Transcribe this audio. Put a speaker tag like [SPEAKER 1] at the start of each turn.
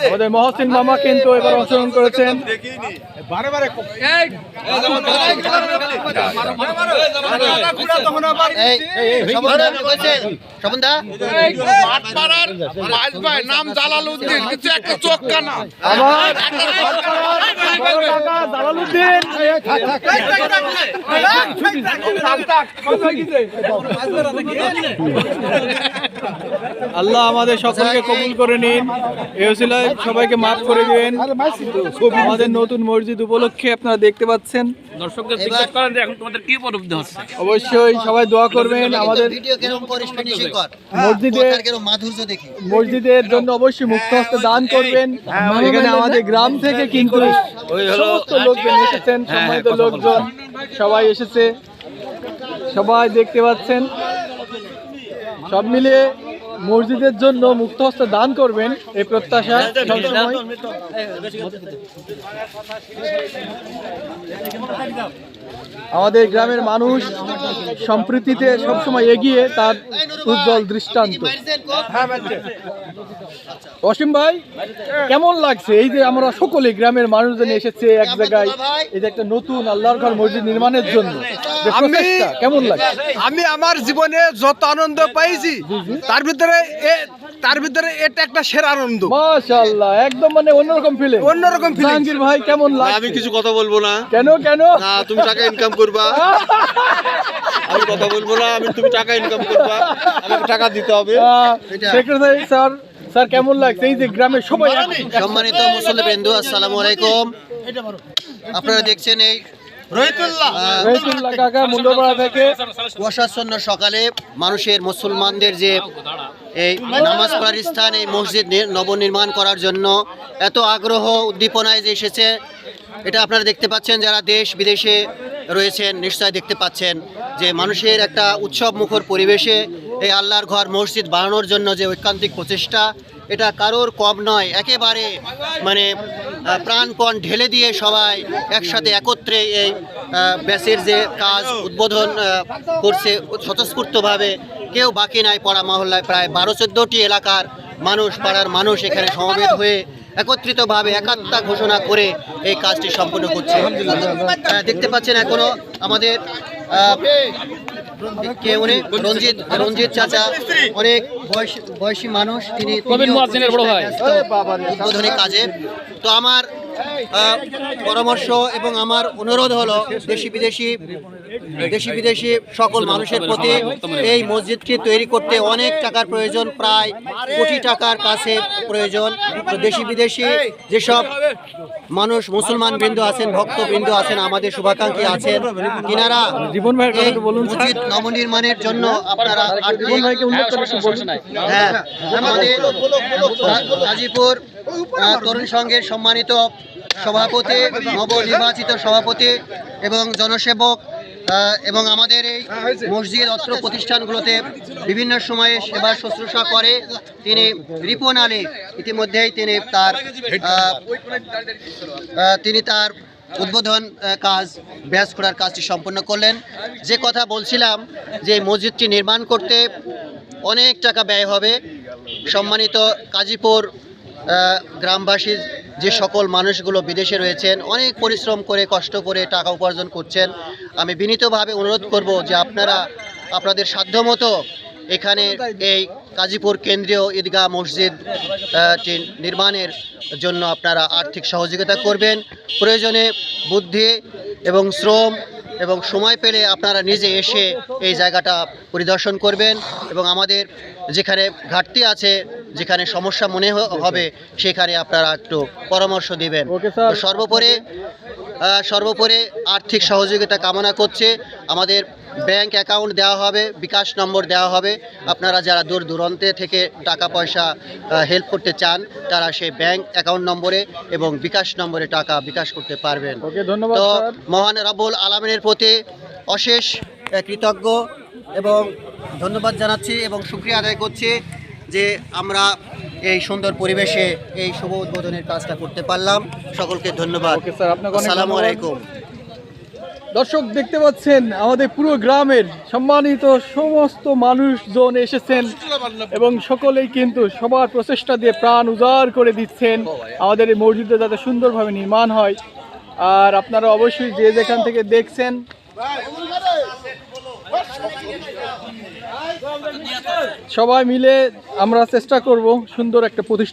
[SPEAKER 1] আমাদের মহসিন মামা কিন্তু এবার অংশগ্রহণ করেছেন।
[SPEAKER 2] নাম জালালউদ্দিন, কিছু একটা চোখ কানা।
[SPEAKER 1] আল্লাহ আমাদের সকলকে কবুল করে নিন, এই ওসিলায় সবাইকে মাফ করে দিবেন। আমাদের নতুন মসজিদ উপলক্ষে আপনারা দেখতে পাচ্ছেন।
[SPEAKER 3] দর্শকদের জিজ্ঞেস করেন যে এখন তোমাদের কি উপলব্ধি হচ্ছে।
[SPEAKER 1] অবশ্যই সবাই দোয়া করবেন আমাদের মসজিদের জন্য, অবশ্যই মুক্ত হস্তে দান করবেন। এখানে আমাদের গ্রাম থেকে কিন্তু সমস্ত লোকজন এসেছেন, সম্মানিত লোকজন সবাই এসেছে, সবাই দেখতে পাচ্ছেন। সব মিলিয়ে মসজিদের জন্য মুক্ত হস্তে দান করবেন এই প্রত্যাশা সবসময়। আমাদের গ্রামের মানুষ সম্প্রীতিতে সবসময় এগিয়ে, তার উজ্জ্বল দৃষ্টান্ত। অসীম ভাই, কেমন লাগছে এই যে আমরা সকলে গ্রামের মানুষজন এসেছে এক জায়গায়, এই যে একটা নতুন আল্লাহর ঘর মসজিদ নির্মাণের জন্য, কেমন লাগছে?
[SPEAKER 2] আমি আমার জীবনে যত আনন্দ পাইছি তার ভিতরে এটা একটা সেরা আনন্দ।
[SPEAKER 1] মাশাআল্লাহ, একদম মানে অন্যরকম ফিলিং। জাহাঙ্গীর ভাই কেমন লাগছে?
[SPEAKER 4] আমি কিছু কথা বলবো না।
[SPEAKER 1] কেন?
[SPEAKER 4] না, তুমি টাকা ইনকাম করবা। আমি কথা বলবো না। তুমি টাকা ইনকাম করবা, আমাকে টাকা দিতে হবে।
[SPEAKER 1] সেক্রেটারি স্যার কেমন লাগছে এই যে গ্রামের সবাই?
[SPEAKER 5] সম্মানিত মুসল্লিবৃন্দ, আসসালামু আলাইকুম। আপনারা দেখছেন এই
[SPEAKER 1] রহিতুল্লাহ কাকা মুন্ডপাড়া থেকে
[SPEAKER 5] কুয়াশাচ্ছন্ন সকালে মানুষের, মুসলমানদের যে এই নামাজ পড়ার স্থান, এই মসজিদ নবনির্মাণ করার জন্য এত আগ্রহ উদ্দীপনায় যে এসেছে, এটা আপনারা দেখতে পাচ্ছেন। যারা দেশ বিদেশে রয়েছেন নিশ্চয় দেখতে পাচ্ছেন যে মানুষের একটা উৎসব মুখর পরিবেশে এই আল্লাহর ঘর মসজিদ বানানোর জন্য যে ঐকান্তিক প্রচেষ্টা, এটা কারোর কম নয়। একেবারে মানে প্রাণপণ ঢেলে দিয়ে সবাই একসাথে একত্রে এই ব্যাসের যে কাজ উদ্বোধন করছে স্বতঃস্ফূর্তভাবে, কেউ বাকি নাই। পাড়া মহল্লায় প্রায় 12-14টি এলাকার মানুষ, পাড়ার মানুষ এখানে সমবেত হয়ে একত্রিতভাবে একাত্মতা ঘোষণা করে এই কাজটি সম্পন্ন করছে। দেখতে পাচ্ছেন এখনো আমাদের রঞ্জিত চাচা, অনেক বয়সী মানুষ, তিনি উদ্বোধনী কাজে। তো আমার পরামর্শ এবং আমার অনুরোধ হলো দেশি বিদেশি সকল মানুষের প্রতি, এই মসজিদটি তৈরি করতে অনেক টাকার প্রয়োজন, প্রায় কোটি টাকার কাছে প্রয়োজন। তো দেশি বিদেশি যেসব মানুষ, মুসলমান বৃন্দ আছেন, ভক্ত বৃন্দ আছেন, আমাদের শুভাকাঙ্ক্ষী আছেন, তিনারা মসজিদ নবনির্মাণের জন্য আপনারা আমাদের গাজীপুর তরুণ সংঘের সম্মানিত সভাপতি, নবনির্বাচিত সভাপতি এবং জনসেবক, এবং আমাদের এই মসজিদ অত্র প্রতিষ্ঠানগুলোতে বিভিন্ন সময়ে সেবা শুশ্রূষা করে তিনি রিপন আলী, ইতিমধ্যেই তিনি তার উদ্বোধন কাজ, ব্যাস করার কাজটি সম্পন্ন করলেন। যে কথা বলছিলাম যে মসজিদটি নির্মাণ করতে অনেক টাকা ব্যয় হবে। সম্মানিত গাজীপুর গ্রামবাসী যে সকল মানুষগুলো বিদেশে রয়েছেন, অনেক পরিশ্রম করে কষ্ট করে টাকা উপার্জন করছেন, আমি বিনীতভাবে অনুরোধ করব যে আপনারা আপনাদের সাধ্যমতো এখানে এই গাজীপুর কেন্দ্রীয় ঈদগাহ মসজিদ নির্মাণের জন্য আপনারা আর্থিক সহযোগিতা করবেন। প্রয়োজনে বুদ্ধি এবং শ্রম এবং সময় পেলে আপনারা নিজে এসে এই জায়গাটা পরিদর্শন করবেন এবং আমাদের যেখানে ঘাটতি আছে, যেখানে সমস্যা মনে হবে, সেখানে আপনারা একটু পরামর্শ দিবেন। সর্বোপরি আর্থিক সহযোগিতা কামনা করছে। আমাদের ব্যাংক অ্যাকাউন্ট দেওয়া হবে, বিকাশ নম্বর দেওয়া হবে। আপনারা যারা দূর দূরান্তে থেকে টাকা পয়সা হেল্প করতে চান, তারা সেই ব্যাংক অ্যাকাউন্ট নম্বরে এবং বিকাশ নম্বরে টাকা বিকাশ করতে পারবেন। তো মহান রব্বুল আলামিনের প্রতি অশেষ কৃতজ্ঞ এবং ধন্যবাদ জানাচ্ছি এবং শুকরিয়া আদায় করছি যে আমরা এই সুন্দর পরিবেশে এই শুভ উদ্বোধনের কাজটা করতে পারলাম। সকলকে ধন্যবাদ। আসসালামু আলাইকুম।
[SPEAKER 1] দর্শক দেখতে পাচ্ছেন আমাদের পুরো গ্রামের সম্মানিত সমস্ত মানুষজন এসেছেন এবং সকলেই কিন্তু সবার প্রচেষ্টা দিয়ে প্রাণ উজাড় করে দিচ্ছেন আমাদের এই মসজিদটা যাতে সুন্দরভাবে নির্মাণ হয়। আর আপনারা অবশ্যই যে যেখান থেকে দেখছেন সবাই মিলে আমরা চেষ্টা করব সুন্দর একটা প্রতিষ্ঠা